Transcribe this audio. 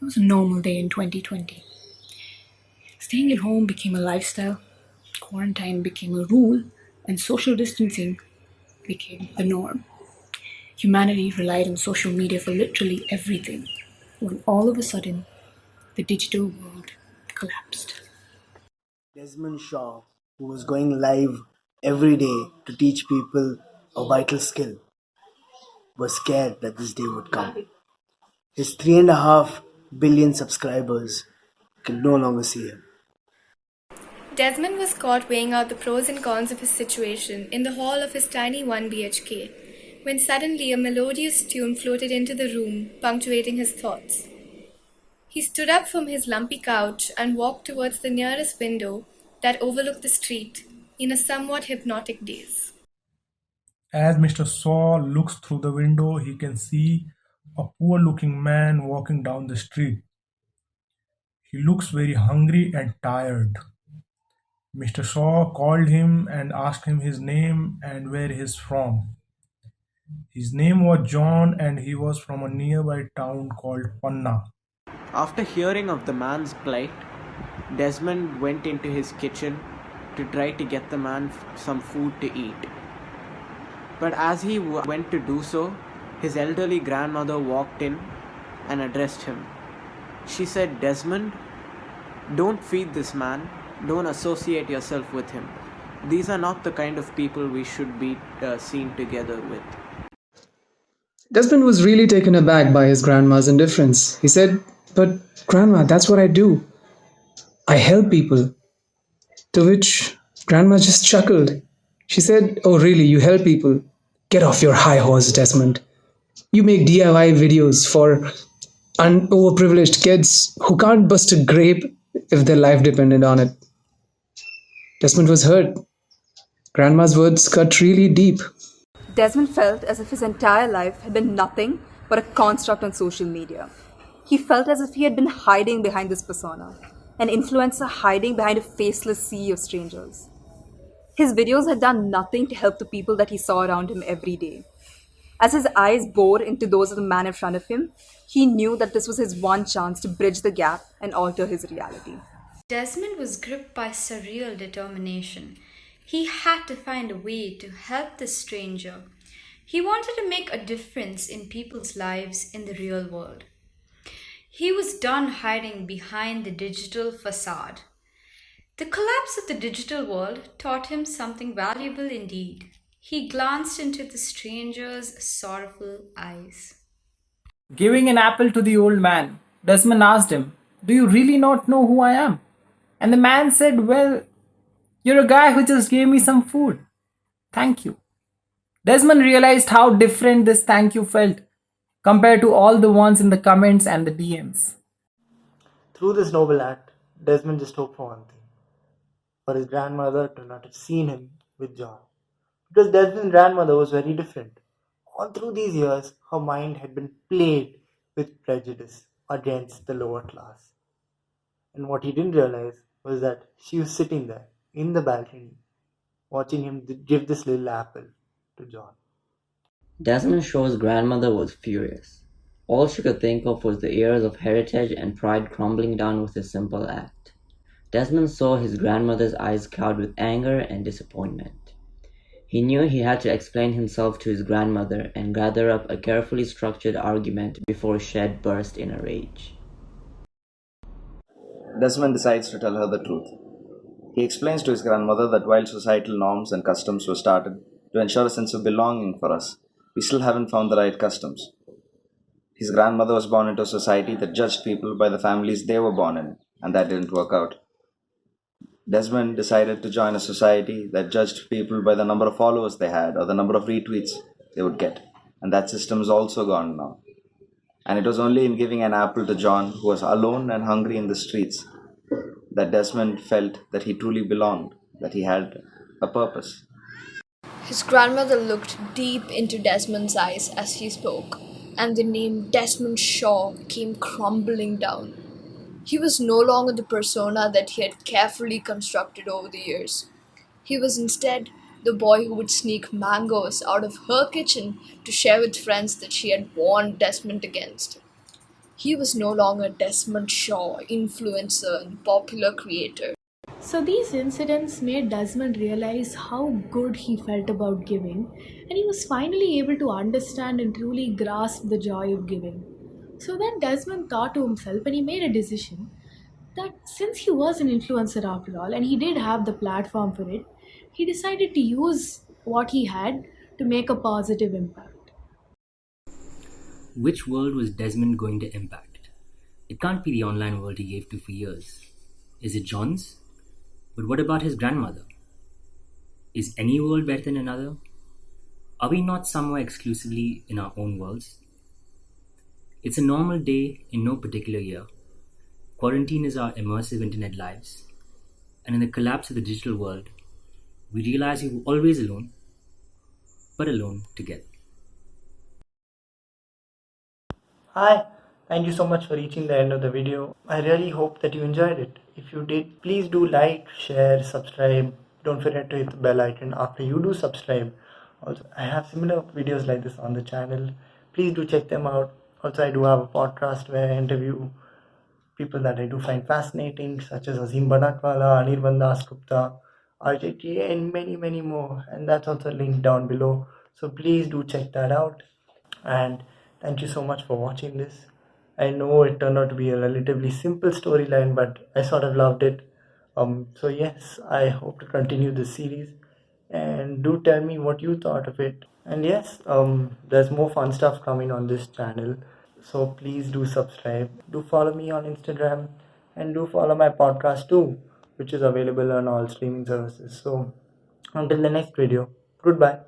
It was a normal day in 2020. Staying at home became a lifestyle, quarantine became a rule, and social distancing became the norm. Humanity relied on social media for literally everything, when all of a sudden, the digital world collapsed. Desmond Shaw, who was going live every day to teach people a vital skill, was scared that this day would come. His 3.5 billion subscribers could no longer see him. Desmond was caught weighing out the pros and cons of his situation in the hall of his tiny 1 BHK, when suddenly a melodious tune floated into the room, punctuating his thoughts. He stood up from his lumpy couch and walked towards the nearest window that overlooked the street in a somewhat hypnotic daze. As Mr. Saw looks through the window, he can see a poor looking man walking down the street. He looks very hungry and tired. Mr. Shaw called him and asked him his name and where he is from. His name was John and he was from a nearby town called Panna. After hearing of the man's plight, Desmond went into his kitchen to try to get the man some food to eat. But as he went to do so, his elderly grandmother walked in and addressed him. She said, "Desmond, don't feed this man, don't associate yourself with him. These are not the kind of people we should be seen together with." Desmond was really taken aback by his grandma's indifference. He said, "But, Grandma, that's what I do. I help people." To which Grandma just chuckled. She said, "Oh, really? You help people? Get off your high horse, Desmond. You make DIY videos for overprivileged kids who can't bust a grape if their life depended on it." Desmond was hurt. Grandma's words cut really deep. Desmond felt as if his entire life had been nothing but a construct on social media. He felt as if he had been hiding behind this persona, an influencer hiding behind a faceless sea of strangers. His videos had done nothing to help the people that he saw around him every day. As his eyes bored into those of the man in front of him, he knew that this was his one chance to bridge the gap and alter his reality. Desmond was gripped by surreal determination. He had to find a way to help this stranger. He wanted to make a difference in people's lives in the real world. He was done hiding behind the digital facade. The collapse of the digital world taught him something valuable indeed. He glanced into the stranger's sorrowful eyes. Giving an apple to the old man, Desmond asked him, "Do you really not know who I am?" And the man said, "Well, you're a guy who just gave me some food. Thank you." Desmond realized how different this thank you felt compared to all the ones in the comments and the DMs. Through this noble act, Desmond just hoped for one thing: for his grandmother to not have seen him with John. Because Desmond's grandmother was very different. All through these years, her mind had been plagued with prejudice against the lower class. And what he didn't realize was that she was sitting there in the balcony, watching him give this little apple to John. Desmond Shaw's grandmother was furious. All she could think of was the years of heritage and pride crumbling down with a simple act. Desmond saw his grandmother's eyes cloud with anger and disappointment. He knew he had to explain himself to his grandmother and gather up a carefully structured argument before Shed burst in a rage. Desmond decides to tell her the truth. He explains to his grandmother that while societal norms and customs were started to ensure a sense of belonging for us, we still haven't found the right customs. His grandmother was born into a society that judged people by the families they were born in, and that didn't work out. Desmond decided to join a society that judged people by the number of followers they had or the number of retweets they would get, and that system is also gone now. And it was only in giving an apple to John, who was alone and hungry in the streets, that Desmond felt that he truly belonged, that he had a purpose. His grandmother looked deep into Desmond's eyes as he spoke, and the name Desmond Shaw came crumbling down. He was no longer the persona that he had carefully constructed over the years. He was instead the boy who would sneak mangoes out of her kitchen to share with friends that she had warned Desmond against. He was no longer Desmond Shaw, influencer and popular creator. So these incidents made Desmond realize how good he felt about giving, and he was finally able to understand and truly grasp the joy of giving. So then Desmond thought to himself and he made a decision that since he was an influencer after all and he did have the platform for it, he decided to use what he had to make a positive impact. Which world was Desmond going to impact? It can't be the online world he gave to for years. Is it John's? But what about his grandmother? Is any world better than another? Are we not somewhere exclusively in our own worlds? It's a normal day in no particular year. Quarantine is our immersive internet lives. And in the collapse of the digital world, we realize we were always alone, but alone together. Hi, thank you so much for reaching the end of the video. I really hope that you enjoyed it. If you did, please do like, share, subscribe. Don't forget to hit the bell icon after you do subscribe. Also, I have similar videos like this on the channel. Please do check them out. Also, I do have a podcast where I interview people that I do find fascinating, such as Azim Banatwala, Anirban Das Gupta, RJT, and many, many more. And that's also linked down below. So please do check that out. And thank you so much for watching this. I know it turned out to be a relatively simple storyline, but I sort of loved it. So yes, I hope to continue this series, and do tell me what you thought of it. And yes, there's more fun stuff coming on this channel, so please do subscribe. Do follow me on Instagram, and do follow my podcast too, which is available on all streaming services. So until the next video, goodbye.